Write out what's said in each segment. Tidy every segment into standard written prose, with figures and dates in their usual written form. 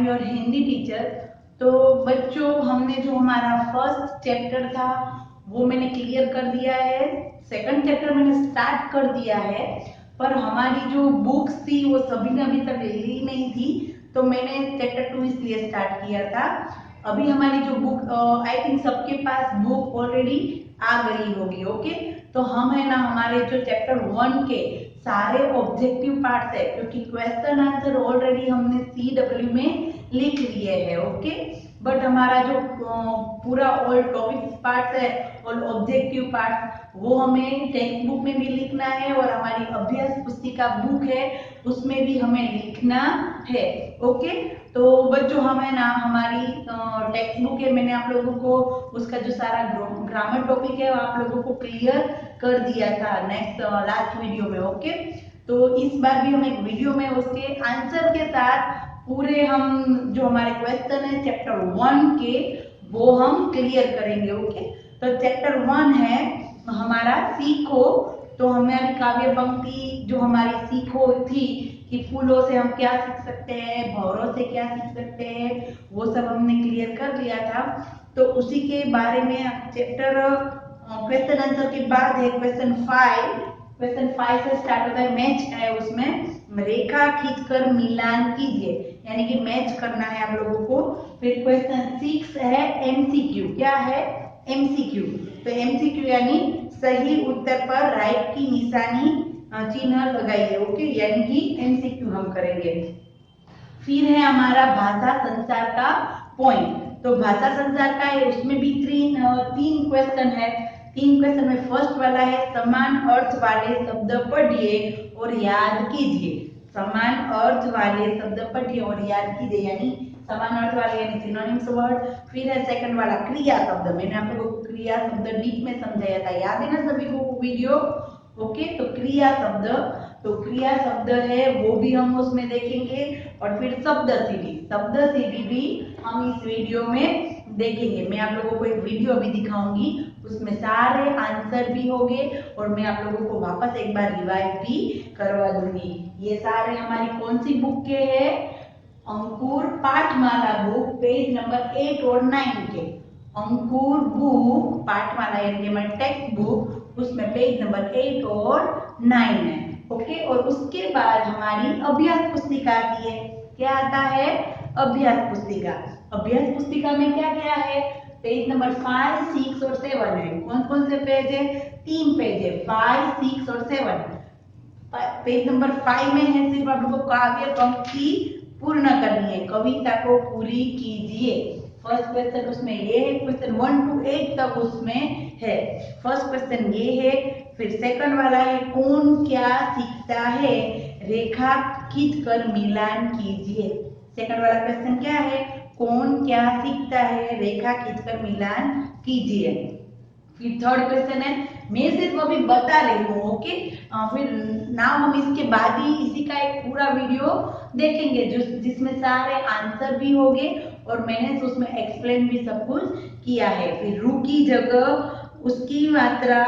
Am your Hindi teacher. तो बच्चों, हमने जो हमारा फर्स्ट चैप्टर था वो मैंने क्लियर कर दिया है। सेकंड चैप्टर मैंने स्टार्ट कर दिया है, पर हमारी जो बुक्स थी वो सभी ने अभी तक ली नहीं थी, तो मैंने चैप्टर 2 इसलिए स्टार्ट किया था। अभी हमारी जो बुक, आई थिंक सबके पास बुक ऑलरेडी आ गई होगी। ओके, तो हम है ना हमारे जो चैप्टर 1 के सारे ऑब्जेक्टिव पार्ट्स है, क्योंकि क्वेश्चन आंसर ऑलरेडी हमने CW में लिख लिए है। ओके, बट हमारा जो पूरा ऑल टॉपिक्स पार्ट है और ऑब्जेक्टिव पार्ट वो हमें टेक्स्ट बुक में भी लिखना है और हमारी अभ्यास पुस्तिका बुक है उसमें भी हमें लिखना है। ओके, तो बच्चों हम है ना हमारी टेक्स्ट बुक है, मैंने आप लोगों को उसका जो सारा ग्रामर टॉपिक है वो आप लोगों को क्लियर कर दिया था नेक्स्ट लास्ट वीडियो में। ओके, तो इस बार भी हम एक वीडियो में उसके आंसर के साथ पूरे हम जो हमारे क्वेश्चन है चैप्टर 1 के वो हम क्लियर करेंगे। ओके, तो चैप्टर 1 है हमारा सीखो। तो हमारी काव्य पंक्ति जो हमारी सीखो थी कि फूलों से हम क्या सीख सकते हैं, भौरों से क्या सीख सकते हैं, वो सब हमने क्लियर कर लिया था। तो उसी के बारे में चैप्टर क्वेश्चन आंसर के बाद है क्वेश्चन 5। क्वेश्चन 5 से स्टार्ट होता है, मैच है उसमें रेखा खींचकर मिलान कीजिए, यानी कि मैच करना है आप लोगों को। फिर क्वेश्चन 6 है MCQ। क्या है? MCQ। तो MCQ यानी सही उत्तर पर राइट की निशानी चिन्ह लगाइए। ओके, यानी कि MCQ हम करेंगे। फिर है हमारा भाषा संचार का पॉइंट। तो भाषा संचार का है, उसमें भी तीन क्वेश्चन है। तीन क्वेश्चन में फर्स्ट वाला है समान अर्थ वाले शब्द पढ़िए और याद कीजिए। समान अर्थ वाले शब्द पढ़िए और याद कीजिए, यानी समान अर्थ वाले यानी सिनोनिम्स वर्ड। फिर है सेकंड वाला क्रिया शब्द। मैंने आप लोगों को क्रिया शब्द डीप में समझाया था, याद है ना सभी को वीडियो? ओके, तो क्रिया शब्द, तो क्रिया शब्द है वो भी हम उसमें देखेंगे। और फिर शब्द सीढ़ी, शब्द सीढ़ी भी हम इस वीडियो में देखेंगे। मैं आप लोगों को एक वीडियो अभी दिखाऊंगी, उसमें सारे आंसर भी होंगे और मैं आप लोगों को वापस एक बार रिवाइज भी करवा दूंगी। ये सारे हमारी कौन सी बुक के हैं? अंकुर पाठमाला बुक, पेज नंबर 8 और 9 के। अंकुर बुक पाठमाला यानी हमारी टेक्स्ट बुक, उसमें पेज नंबर 8 और 9 है। ओके, और उसके बाद हमारी अभ्यास पुस्तिका आती है। क्या आता है? अभ्यास पुस्तिका। अभ्यास पुस्तिका में क्या क्या है? पेज नंबर 5, 6 और 7 है। कौन कौन से पेज है? 3 पेज है, 5, 6 और 7। पेज नंबर 5 में है सिर्फ आपको काव्य पंक्ति पूर्ण करनी है, कविता को पूरी कीजिए। फर्स्ट क्वेश्चन उसमें ये है, क्वेश्चन 1 to 8 तक उसमें है। फर्स्ट क्वेश्चन ये है। फिर सेकंड वाला है कौन क्या सीखता है, रेखा खींचकर मिलान कीजिए। सेकंड वाला क्वेश्चन क्या है? कौन क्या सीखता है, रेखा खींचकर मिलान कीजिए। फिर थर्ड क्वेश्चन है, मैं सिर्फ अभी बता रही हूँ। ओके, फिर नाउ हम इसके बाद ही इसी का एक पूरा वीडियो देखेंगे जिसमें सारे आंसर भी होंगे और मैंने तो उसमें एक्सप्लेन भी सब कुछ किया है। फिर रू की जगह उसकी मात्रा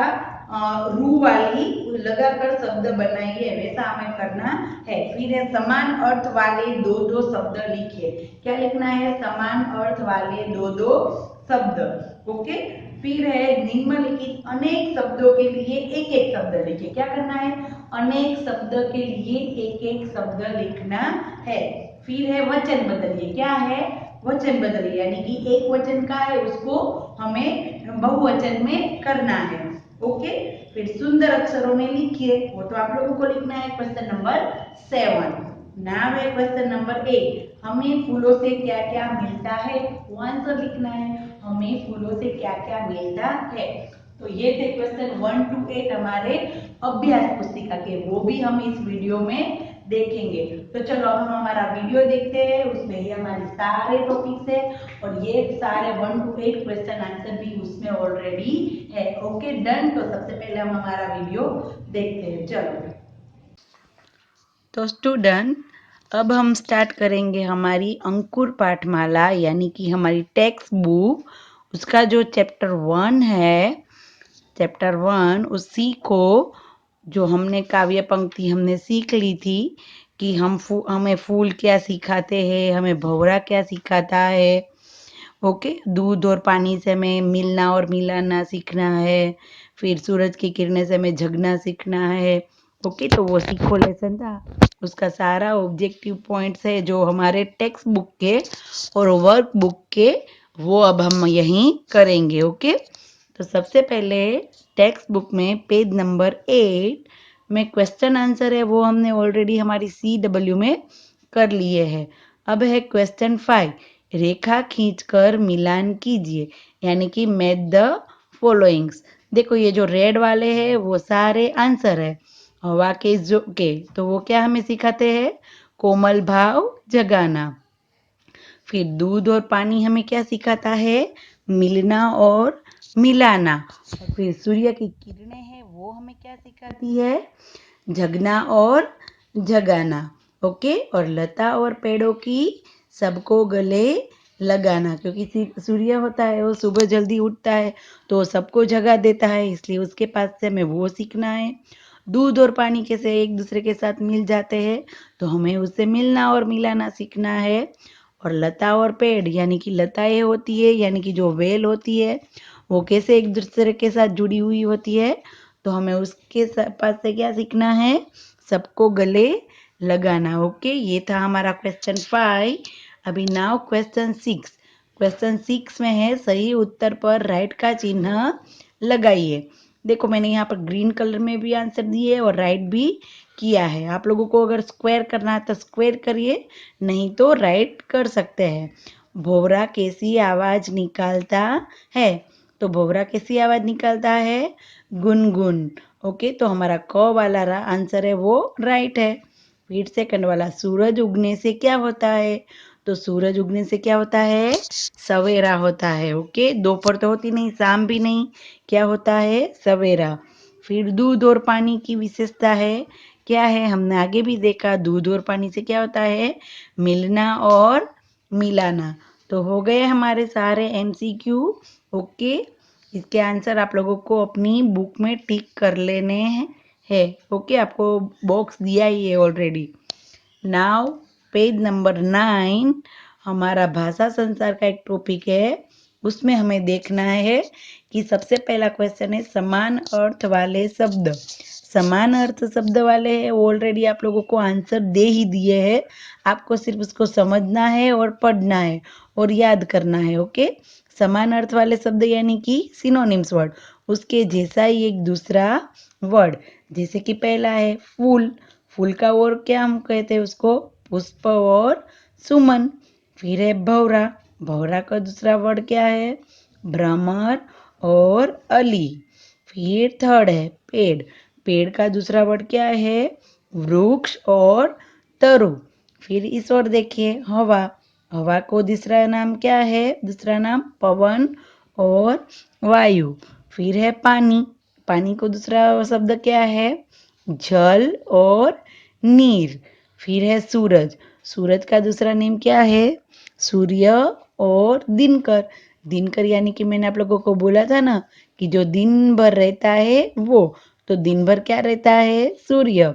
रू वाली लगाकर शब्द बनाइए, वैसा हमें करना है। फिर है समान अर्थ वाले दो दो शब्द लिखिए। क्या लिखना है? समान अर्थ वाले दो दो शब्द। ओके, फिर है निम्नलिखित अनेक शब्दों के लिए एक एक शब्द लिखिए। क्या करना है? अनेक शब्द के लिए एक एक शब्द लिखना है। फिर है वचन बदलिए। क्या है? वचन बदलिए, यानी कि एक वचन का है उसको हमें बहुवचन में करना है। ओके, फिर सुंदर अक्षरों में लिखिए, वो तो आप लोगों को लिखना है क्वेश्चन नंबर 7। नाम है क्वेश्चन नंबर 8, हमें फूलों से क्या क्या मिलता है, वो आंसर लिखना है। हमें फूलों से क्या क्या मिलता है। तो ये थे क्वेश्चन 1 to 8 हमारे अभ्यास पुस्तिका के, वो भी हम इस वीडियो में देखेंगे। तो चलो अब हम हमारा वीडियो देखते हैं, उसमें ये हमारे सारे टॉपिक्स है और ये सारे 1 to 8 क्वेश्चन आंसर भी उसमें ऑलरेडी है। Okay done. तो सबसे पहले हम हमारा वीडियो देखते हैं, चलो। तो स्टूडेंट, अब हम स्टार्ट करेंगे हमारी अंकुर पाठमाला यानी कि हमारी टेक्स्ट बुक, उसका जो चैप्टर 1 है, चैप्टर 1 उसी को जो हमने काव्य पंक्ति हमने सीख ली थी कि हमें फूल क्या सिखाते हैं, हमें भंवरा क्या सिखाता है। ओके, दूध और पानी से हमें मिलना और मिलाना सीखना है। फिर सूरज की किरणें से हमें जगना सीखना है। ओके, तो वो सीखो लेसन था, उसका सारा ऑब्जेक्टिव पॉइंट्स है जो हमारे टेक्स्ट बुक के और वर्क बुक के, वो अब हम यहीं करेंगे। ओके, तो सबसे पहले टेक्स्ट बुक में पेज नंबर 8 में क्वेश्चन आंसर है, वो हमने ऑलरेडी हमारी CW में कर लिए हैं। अब है क्वेश्चन 5, रेखा खींचकर मिलान कीजिए, यानी कि मैच द फॉलोइंग्स। देखो ये जो रेड वाले हैं वो सारे आंसर है। हवा के झोंके, तो वो क्या हमें सिखाते हैं, कोमल भाव जगाना। फिर दूध और पानी हमें क्या सिखाता है, मिलना और मिलाना। और फिर सूर्य की किरणें हैं वो हमें क्या सिखाती है, जगना और जगाना। ओके, और लता और पेड़ों की सबको गले लगाना, क्योंकि सूर्य होता है वो सुबह जल्दी उठता है तो सबको जगा देता है, इसलिए उसके पास से हमें वो सीखना है। दूध और पानी कैसे एक दूसरे के साथ मिल जाते हैं, तो हमें उससे मिलना और मिलाना सीखना है। और लता और पेड़, यानी कि लताएं होती है, यानी कि जो वेल होती है वो कैसे एक दूसरे के साथ जुड़ी हुई होती है, तो हमें उसके पास से क्या सीखना है, सबको गले लगाना। ओके, ये था हमारा क्वेश्चन 5। अभी नाउ क्वेश्चन 6। क्वेश्चन 6 में है सही उत्तर पर राइट का चिन्ह लगाइए। देखो मैंने यहाँ पर ग्रीन कलर में भी आंसर दिए और राइट भी किया है। आप लोगों को अगर स्क्वायर करना है तो स्क्वायर करिए, नहीं तो राइट कर सकते हैं। भोवरा कैसी आवाज निकालता है, तो भोवरा कैसी आवाज निकालता है, गुनगुन। ओके, तो हमारा क वाला आंसर है वो राइट है। फिर सेकंड वाला, सूरज उगने से क्या होता है, तो सूरज उगने से क्या होता है, सवेरा होता है। ओके, दोपहर तो होती नहीं, शाम भी नहीं, क्या होता है, सवेरा। फिर दूध और पानी की विशेषता है, क्या है, हमने आगे भी देखा, दूध और पानी से क्या होता है, मिलना और मिलाना। तो हो गए हमारे सारे MCQ। ओके, इसके आंसर आप लोगों को अपनी बुक में टिक कर लेने हैं। ओके, आपको बॉक्स दिया ही है ऑलरेडी। नाउ पेज नंबर 9 हमारा भाषा संसार का एक टॉपिक है, उसमें हमें देखना है कि सबसे पहला क्वेश्चन है समान अर्थ वाले शब्द। समान अर्थ शब्द वाले हैं ऑलरेडी आप लोगों को आंसर दे ही दिए हैं, आपको सिर्फ उसको समझना है और पढ़ना है और याद करना है। ओके, समान अर्थ वाले शब्द यानी कि सिनोनिम्स वर्ड, उसके जैसा ही एक दूसरा वर्ड, जैसे कि पहला है फूल, फूल का और क्या हम कहते हैं उसको, पुष्प और सुमन। फिर है भौरा, भौरा का दूसरा वर्ड क्या है, भ्रमर और अली। फिर थर्ड है पेड़, पेड़ का दूसरा वर्ड क्या है, वृक्ष और तरु। फिर इस ओर देखिए हवा, हवा को दूसरा नाम क्या है, दूसरा नाम पवन और वायु। फिर है पानी, पानी को दूसरा शब्द क्या है, जल और नीर। फिर है सूरज, सूरज का दूसरा नेम क्या है, सूर्य और दिनकर। दिनकर यानी कि मैंने आप लोगों को बोला था ना कि जो दिन भर रहता है वो, तो दिन भर क्या रहता है, सूर्य,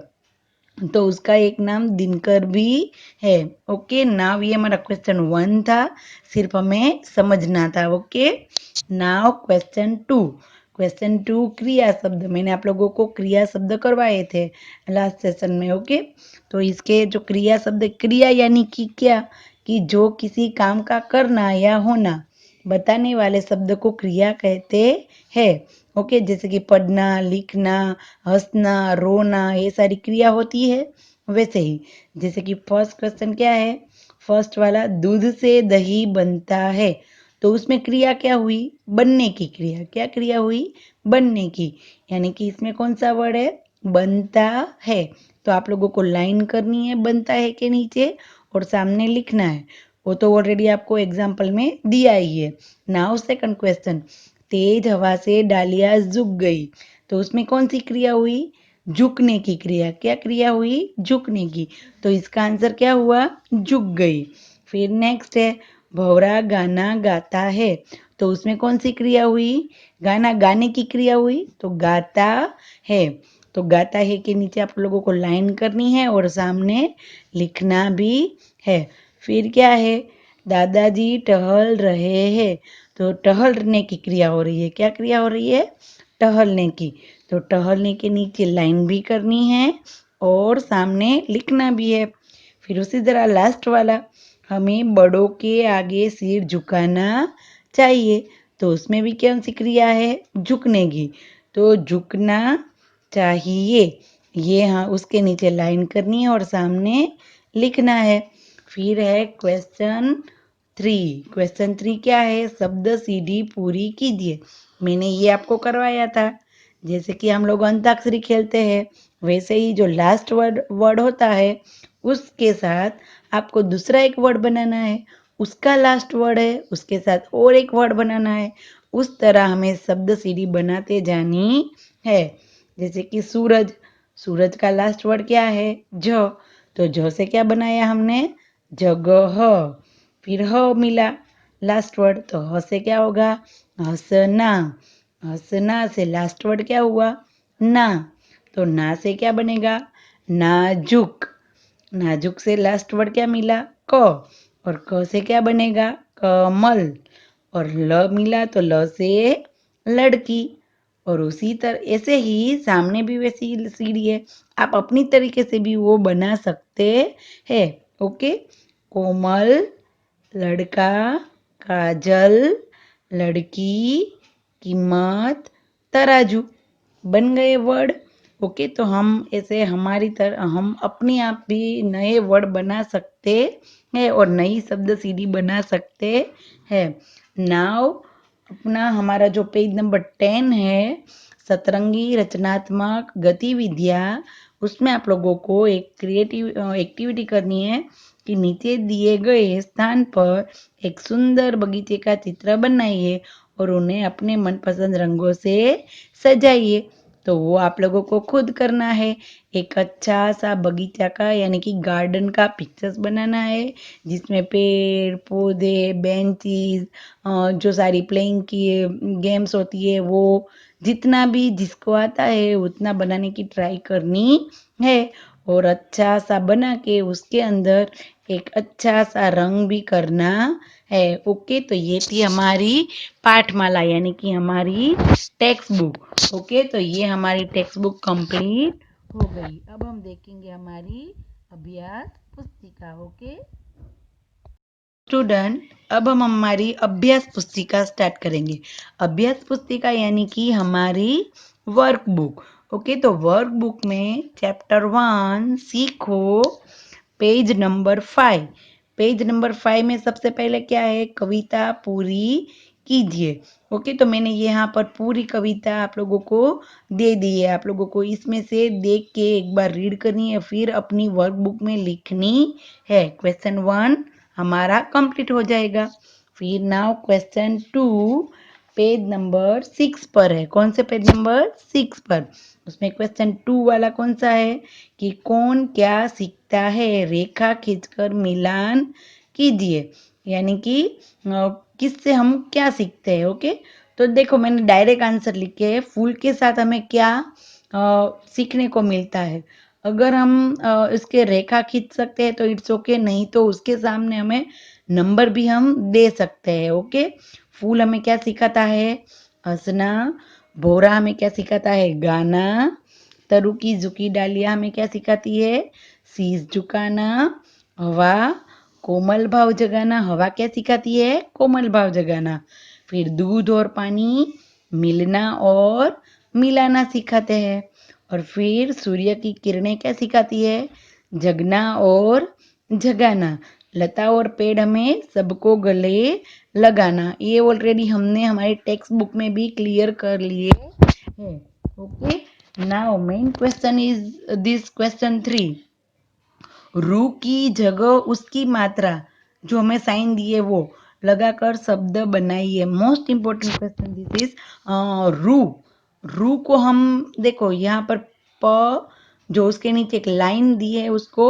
तो उसका एक नाम दिनकर भी है। ओके, नाउ ये हमारा क्वेश्चन 1 था, सिर्फ हमें समझना था। Okay, now question 2। क्वेश्चन 2 क्रिया शब्द, मैंने आप लोगों को क्रिया शब्द करवाए थे लास्ट सेशन में। ओके, तो इसके जो क्रिया शब्द, क्रिया यानी कि क्या, कि जो किसी काम का करना या होना बताने वाले शब्द को क्रिया कहते हैं। ओके, जैसे कि पढ़ना, लिखना, हंसना, रोना, ये सारी क्रिया होती है। वैसे ही जैसे कि फर्स्ट क्वेश्चन क्या है, फर्स्ट वाला, दूध से दही बनता है, तो उसमें क्रिया क्या हुई, बनने की क्रिया, क्या क्रिया हुई, बनने की, यानी कि इसमें कौन सा वर्ड है, बनता है। तो आप लोगों को लाइन करनी है बनता है के नीचे और सामने लिखना है, वो तो ऑलरेडी आपको एग्जाम्पल में दिया ही है। नाउ सेकंड क्वेश्चन, तेज हवा से डालियां झुक गई, तो उसमें कौन सी क्रिया हुई, झुकने की क्रिया, क्या क्रिया हुई, झुकने की, तो इसका आंसर क्या हुआ, झुक गई। फिर नेक्स्ट है भौरा गाना गाता है, तो उसमें कौन सी क्रिया हुई, गाना गाने की क्रिया हुई, तो गाता है। तो गाता है के नीचे आप लोगों को लाइन करनी है और सामने लिखना भी है। फिर क्या है, दादाजी टहल रहे हैं, तो टहलने की क्रिया हो रही है। क्या क्रिया हो रही है? टहलने की। तो टहलने के नीचे लाइन भी करनी है और सामने लिखना भी है। फिर उसी तरह लास्ट वाला, हमें बड़ों के आगे सिर झुकाना चाहिए, तो उसमें भी कौन सी क्रिया है? झुकने की। तो झुकना चाहिए, ये हाँ उसके नीचे लाइन करनी है और सामने लिखना है। फिर है क्वेश्चन 3। क्वेश्चन 3 क्या है? शब्द सीढ़ी पूरी कीजिए। मैंने ये आपको करवाया था। जैसे कि हम लोग अंताक्षरी खेलते हैं, वैसे ही जो लास्ट वर्ड होता है उसके साथ आपको दूसरा एक वर्ड बनाना है, उसका लास्ट वर्ड है उसके साथ और एक वर्ड बनाना है। उस तरह हमें शब्द सीढ़ी बनाते जानी है। जैसे कि सूरज, सूरज का लास्ट वर्ड क्या है? ज। तो ज से क्या बनाया हमने? जगह। फिर ह मिला लास्ट वर्ड, तो ह से क्या होगा? हंसना। हंसना से लास्ट वर्ड क्या हुआ? ना। तो ना से क्या बनेगा? नाजुक। नाजुक से लास्ट वर्ड क्या मिला? क। और क से क्या बनेगा? कमल। और ल मिला तो ल से लड़की। और उसी तरह ऐसे ही सामने भी वैसी सीढ़ी है, आप अपनी तरीके से भी वो बना सकते हैं। ओके, कोमल, लड़का, काजल, लड़की, कीमत, तराजू, बन गए वर्ड। ओके, तो हम ऐसे हमारी तरह हम अपने आप भी नए वर्ड बना सकते हैं और नई शब्द सीढ़ी बना सकते हैं। नाउ अपना हमारा जो पेज नंबर 10 है, सतरंगी रचनात्मक गतिविधियाँ, उसमें आप लोगों को एक क्रिएटिव एक्टिविटी करनी है कि नीचे दिए गए स्थान पर एक सुंदर बगीचे का चित्र बनाइए और उन्हें अपने मनपसंद रंगों से सजाइए। तो वो आप लोगों को खुद करना है। एक अच्छा सा बगीचा का यानी कि गार्डन का पिक्चर्स बनाना है, जिसमें पेड़ पौधे, बेंचेस, जो सारी प्लेइंग की गेम्स होती है वो जितना भी जिसको आता है उतना बनाने की ट्राई करनी है। और अच्छा सा बना के उसके अंदर एक अच्छा सा रंग भी करना है। ओके, तो ये थी हमारी पाठमाला यानी कि हमारी टेक्स्ट बुक। ओके, तो ये हमारी टेक्स्ट बुक कंप्लीट हो गई। अब हम देखेंगे हमारी अभ्यास पुस्तिका। ओके स्टूडेंट, अब हम हमारी अभ्यास पुस्तिका स्टार्ट करेंगे। अभ्यास पुस्तिका यानी कि हमारी वर्कबुक। ओके, तो वर्कबुक में चैप्टर 1 सीखो, पेज नंबर 5। पेज नंबर 5 में सबसे पहले क्या है? कविता पूरी कीजिए। ओके, तो मैंने यहाँ पर पूरी कविता आप लोगों को दे दी है। आप लोगों को इसमें से देख के एक बार रीड करनी है, फिर अपनी वर्कबुक में लिखनी है। क्वेश्चन 1 हमारा कंप्लीट हो जाएगा। फिर नाउ क्वेश्चन 2 पेज नंबर 6 पर है। कौन से पेज नंबर 6 पर? उसमें क्वेश्चन 2 वाला कौन सा है कि कौन क्या सीखता है? रेखा खींचकर मिलान कीजिए, यानी कि किससे हम क्या सीखते हैं। ओके, तो देखो मैंने डायरेक्ट आंसर लिखे है। फूल के साथ हमें क्या सीखने को मिलता है? अगर हम इसके रेखा खींच सकते हैं तो इट्स ओके, नहीं तो उसके सामने हमें नंबर भी हम दे सकते हैं। ओके, फूल हमें क्या सिखाता है? हंसना। भौरा हमें क्या सिखाता है? गाना। तरु की झुकी डालियां हमें क्या सिखाती है? शीश झुकाना। हवा, कोमल भाव जगाना। हवा क्या सिखाती है? कोमल भाव जगाना। फिर दूध और पानी मिलना और मिलाना सिखाते हैं। और फिर सूर्य की किरणें क्या सिखाती है? जगना और जगाना। लता और पेड़ हमें सबको गले लगाना। ये ऑलरेडी हमने हमारी टेक्स्ट बुक में भी क्लियर कर लिए हैं। Okay, now main question is this question 3। रू की जगह उसकी मात्रा, जो हमें साइन दिए वो लगाकर शब्द बनाइए। Most important question this is रू। रू को हम देखो यहाँ पर प, जो उसके नीचे एक लाइन दी है उसको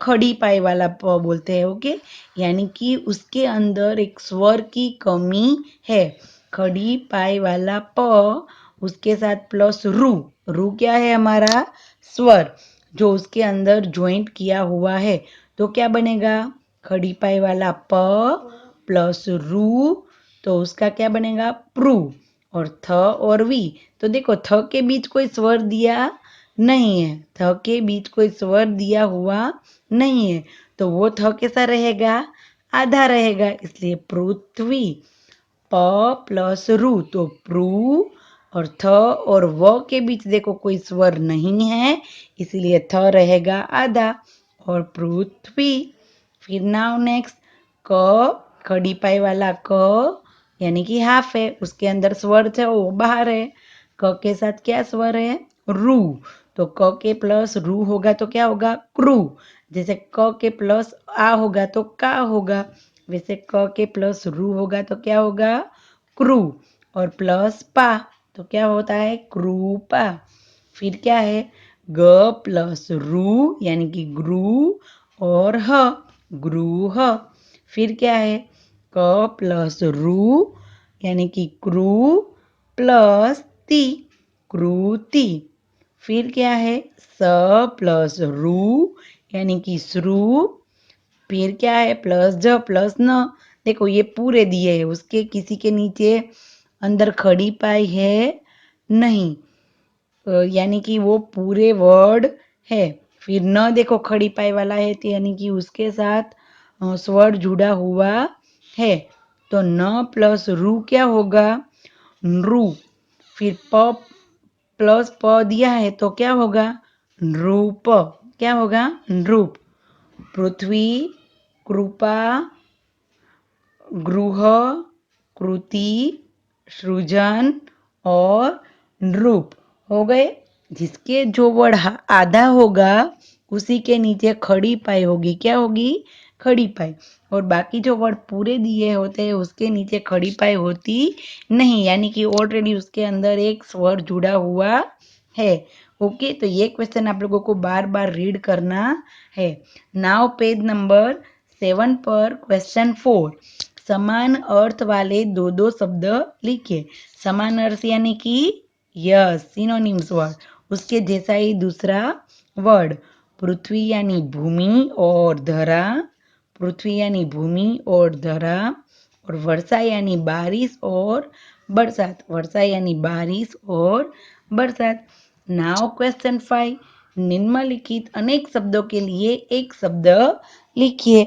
खड़ी पाई वाला प बोलते हैं। ओके, यानी कि उसके अंदर एक स्वर की कमी है। खड़ी पाई वाला प उसके साथ प्लस रू, रू क्या है हमारा स्वर, जो उसके अंदर ज्वाइंट किया हुआ है, तो क्या बनेगा खड़ी पाई वाला प प्लस रू, तो उसका क्या बनेगा प्रू। और थ और वी, तो देखो थ के बीच कोई स्वर दिया नहीं है, थ के बीच कोई स्वर दिया हुआ नहीं है, तो वो थ कैसा रहेगा आधा रहेगा, इसलिए पृथ्वी। प प्लस रू तो प्रू, और थ और व के बीच देखो कोई स्वर नहीं है, इसलिए थ रहेगा आधा और पृथ्वी। फिर नाउ नेक्स्ट क, खड़ी पाई वाला क यानी कि हाफ है, उसके अंदर स्वर है वो बाहर है। क के साथ क्या स्वर है रू, तो क के प्लस रू होगा तो क्या होगा क्रू। जैसे क के प्लस आ होगा तो का होगा, वैसे क के प्लस रू होगा तो क्या होगा क्रू, और प्लस पा तो क्या होता है क्रूपा। फिर क्या है ग प्लस रू यानी कि ग्रू, और ह ग्रूह। फिर क्या है क प्लस रू यानी कि क्रू प्लस ती क्रूति। फिर क्या है स प्लस रू यानी कि श्रू। फिर क्या है प्लस ज प्लस न, देखो ये पूरे दिए है, उसके किसी के नीचे अंदर खड़ी पाई है नहीं, यानी कि वो पूरे वर्ड है। फिर न देखो खड़ी पाई वाला है तो यानी कि उसके साथ स्वर जुड़ा हुआ है, तो न प्लस रू क्या होगा नृ। फिर प प्लस प दिया है तो क्या होगा नृप, क्या होगा नृप। पृथ्वी, कृपा, गृह, कृति, सृजन और नृप हो गए। जिसके जो वर्ड आधा होगा उसी के नीचे खड़ी पाई होगी, क्या होगी खड़ी पाई, और बाकी जो वर्ड पूरे दिए होते हैं उसके नीचे खड़ी पाई होती नहीं, यानी कि ऑलरेडी उसके अंदर एक स्वर जुड़ा हुआ है। ओके, तो ये क्वेश्चन आप लोगों को बार बार रीड करना है। नाउ पेज नंबर 7 पर क्वेश्चन 4, समान अर्थ वाले दो दो शब्द लिखिए। समान अर्थ यानी कि यस सिनोनिम्स वर्ड, उसके जैसा ही दूसरा वर्ड, पृथ्वी यानी भूमि और धरा, पृथ्वी यानी भूमि और धरा, और वर्षा यानी बारिश और बरसात, वर्षा यानी बारिश और बरसात। नाउ क्वेश्चन 5, निम्नलिखित अनेक शब्दों के लिए एक शब्द लिखिए।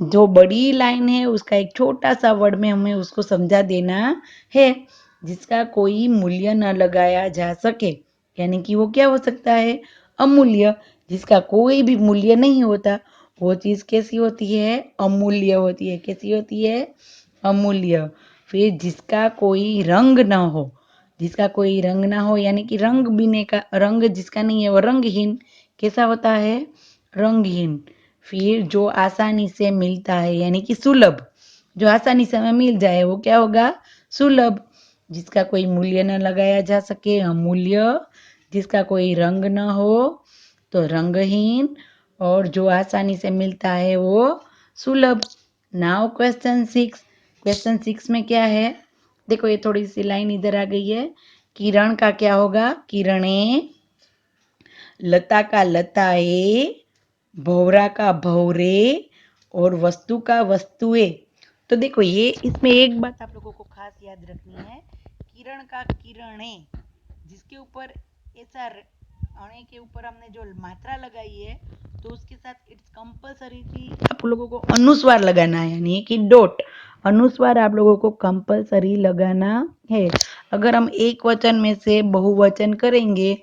जो बड़ी लाइन है उसका एक छोटा सा वर्ड में हमें उसको समझा देना है, जिसका कोई मूल्य न लगाया जा सके, यानी कि वो क्या हो सकता है अमूल्य, जिसका कोई भी मूल्य नहीं होता, वो चीज कैसी होती है अमूल्य होती है, कैसी होती है अमूल्य। फिर जिसका कोई रंग ना हो, जिसका कोई रंग ना हो यानी कि रंग बिने का, रंग जिसका नहीं है वो रंगहीन, कैसा होता है रंगहीन। फिर जो आसानी से मिलता है यानी कि सुलभ, जो आसानी से हमें मिल जाए वो क्या होगा सुलभ। जिसका कोई मूल्य न लगाया जा सके अमूल्य, जिसका कोई रंग न हो तो रंगहीन, और जो आसानी से मिलता है वो सुलभ। नाउ क्वेश्चन 6, क्वेश्चन 6 में क्या है देखो, ये थोड़ी सी लाइन इधर आ गई है। किरण का क्या होगा किरणे, लता का लताए, भौरा का भौरे, और वस्तु का वस्तुएं। तो देखो ये इसमें एक बात आप लोगों को खास याद रखनी है, किरण का किरणे, जिसके ऊपर ऐसा अणे के ऊपर हमने जो मात्रा लगाई है तो उसके साथ इट्स कंपलसरी थी आप लोगों को अनुस्वार लगाना है, यानी कि डॉट, अनुस्वार आप लोगों को कंपलसरी लगाना है। अगर हम एक वचन में से बहुवचन करेंगे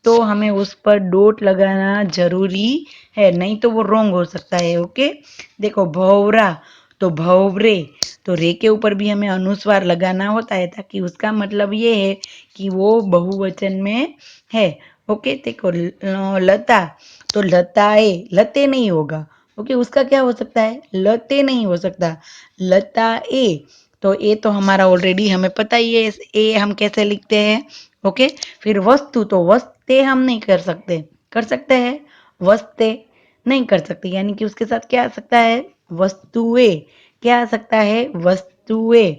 तो हमें उस पर डॉट लगाना जरूरी है, नहीं तो वो रॉन्ग हो सकता है। ओके, देखो भौरा तो भौरे, तो रे के ऊपर भी हमें अनुस्वार लगाना होता है ताकि उसका मतलब ये है कि वो बहुवचन में है। ओके, देखो लता तो लताए, लते नहीं होगा। ओके, उसका क्या हो सकता है लते नहीं हो सकता, लता ए, तो ए तो हमारा ऑलरेडी हमें पता ही है ए हम कैसे लिखते हैं। ओके, फिर वस्तु तो वस्ते हम नहीं कर सकते हैं वस्ते नहीं कर सकते, यानी कि उसके साथ क्या आ सकता है वस्तुएं, क्या आ सकता है वस्तुएं।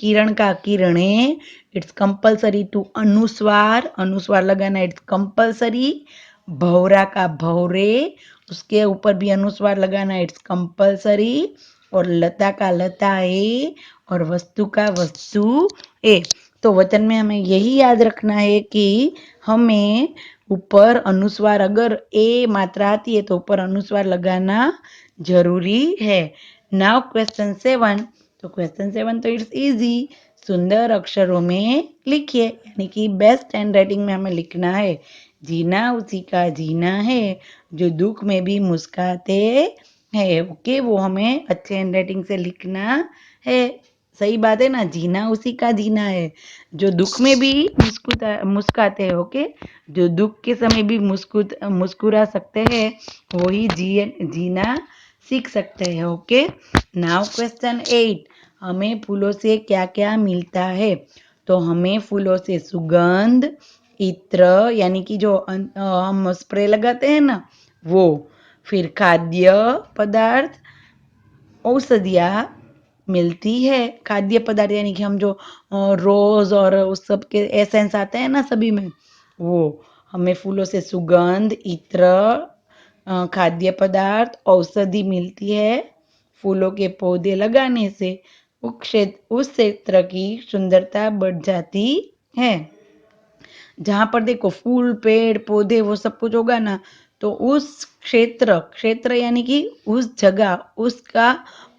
किरण का किरणे, इट्स कंपल्सरी टू अनुस्वार लगाना, इट्स कंपल्सरी। भौरा का भौरे, उसके ऊपर भी अनुस्वार लगाना, इट्स कंपल्सरी। और लता का लता ए, और वस्तु का वस्तु ए। तो वचन में हमें यही याद रखना है कि हमें ऊपर अनुस्वार, अगर ए मात्रा आती है तो ऊपर अनुस्वार लगाना जरूरी है। Now question 7। तो क्वेश्चन 7 तो इट्स इजी। सुंदर अक्षरों में लिखिए, यानी कि बेस्ट हैंड राइटिंग में हमें लिखना है। जीना उसी का जीना है, जो दुख में भी मुस्कुराते हैं। ओके, वो हमें अच्छे हैंड राइटिंग से लिखना है। सही बात है ना, जीना उसी का जीना है, जो दुख में भी मुस्कुराते हैं। ओके, जो दुख के समय भी मुस्कुरा सकते हैं, वही जीना सीख सकते हैं। Okay, now question 8। हमें फूलों से क्या क्या मिलता है? तो हमें फूलों से सुगंध, इत्र यानी कि जो हम स्प्रे लगाते हैं ना वो, फिर खाद्य पदार्थ, औषधियाँ मिलती है। खाद्य पदार्थ यानी कि हम जो रोज और उस सब के एसेंस आते हैं ना सभी में, वो हमें फूलों से सुगंध, इत्र, खाद्य पदार्थ, औषधि मिलती है। फूलों के पौधे लगाने से उस क्षेत्र की सुंदरता बढ़ जाती है। जहां पर देखो फूल, पेड़, पौधे वो सब कुछ होगा ना, तो उस क्षेत्र यानी कि उस जगह, उसका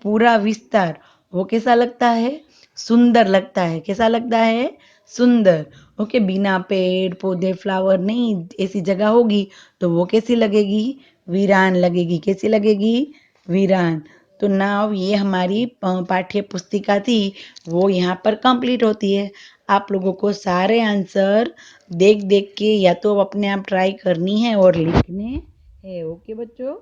पूरा विस्तार वो कैसा लगता है? सुंदर लगता है। कैसा लगता है? सुंदर। ओके, बिना पेड़ पौधे फ्लावर नहीं, ऐसी जगह होगी तो वो कैसी लगेगी? वीरान लगेगी। कैसी लगेगी? वीरान। तो नाउ ये हमारी पाठ्य पुस्तिका थी, वो यहाँ पर कंप्लीट होती है। आप लोगों को सारे आंसर देख देख के या तो अपने आप ट्राई करनी है और लिखने है। ओके बच्चों,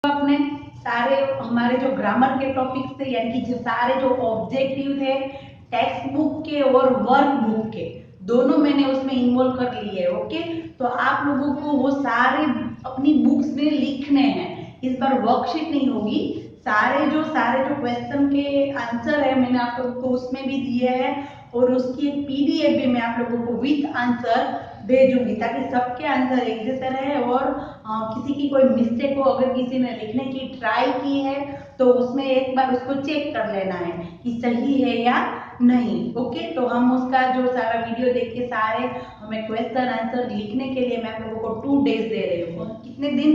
अपने सारे हमारे जो ग्रामर के टॉपिक्स थे, यानी कि जो सारे जो ऑब्जेक्टिव थे टेक्स्ट बुक के और वर्क बुक के, दोनों मैंने उसमें इन्वॉल्व कर लिए। ओके, तो आप लोगों को वो सारे अपनी बुक्स में लिखने हैं। इस बार वर्कशीट नहीं होगी, सारे जो क्वेश्चन के आंसर है मैंने आप लोगों को उसमें भी दिए हैं, और उसकी एक पीडीएफ भी मैं आप लोगों को विथ आंसर भेजूंगी, ताकि सबके आंसर एक जैसे रहे। और किसी की कोई मिस्टेक हो, अगर किसी ने लिखने की ट्राई की है तो उसमें एक बार उसको चेक कर लेना है कि सही है या नहीं। ओके, तो हम उसका जो सारा वीडियो देख के सारे हमें क्वेश्चन आंसर लिखने के लिए मैं आप लोगों को 2 डेज दे रही हूँ। कितने दिन?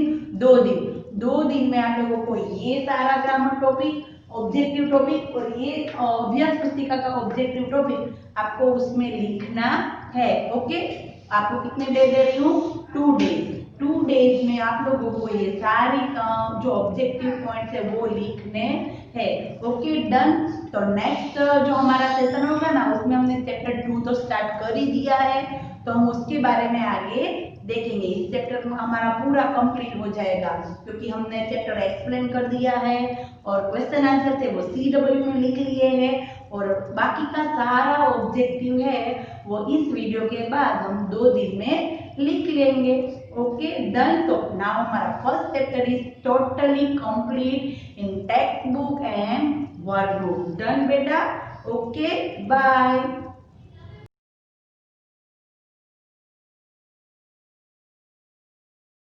2 दिन में आप लोगों को ये सारा ग्रामर टॉपिक, ऑब्जेक्टिव टॉपिक और ये अभ्यास पुस्तिका का ऑब्जेक्टिव टॉपिक आपको उसमें लिखना है। ओके, आपको कितने डेज दे रही हूँ? 2 डेज। 2 डेज में आप लोगों को ये सारी जो ऑब्जेक्टिव पॉइंट्स है वो लिखने हैं। Okay, done. तो नेक्स्ट जो हमारा सेशन होगा ना, उसमें हमने चैप्टर 2 तो स्टार्ट कर ही दिया है, तो हम उसके बारे में आगे देखेंगे। इस चैप्टर में हमारा पूरा कंप्लीट हो जाएगा, क्योंकि हमने चैप्टर एक्सप्लेन कर दिया है और क्वेश्चन आंसर थे वो CW में लिख लिए हैं, और बाकी का सारा ऑब्जेक्टिव है वो इस वीडियो के बाद हम 2 दिन में लिख लेंगे। Okay, done. तो नाउ हमारा first chapter is totally complete in textbook and workbook. Done बेटा? Okay, bye.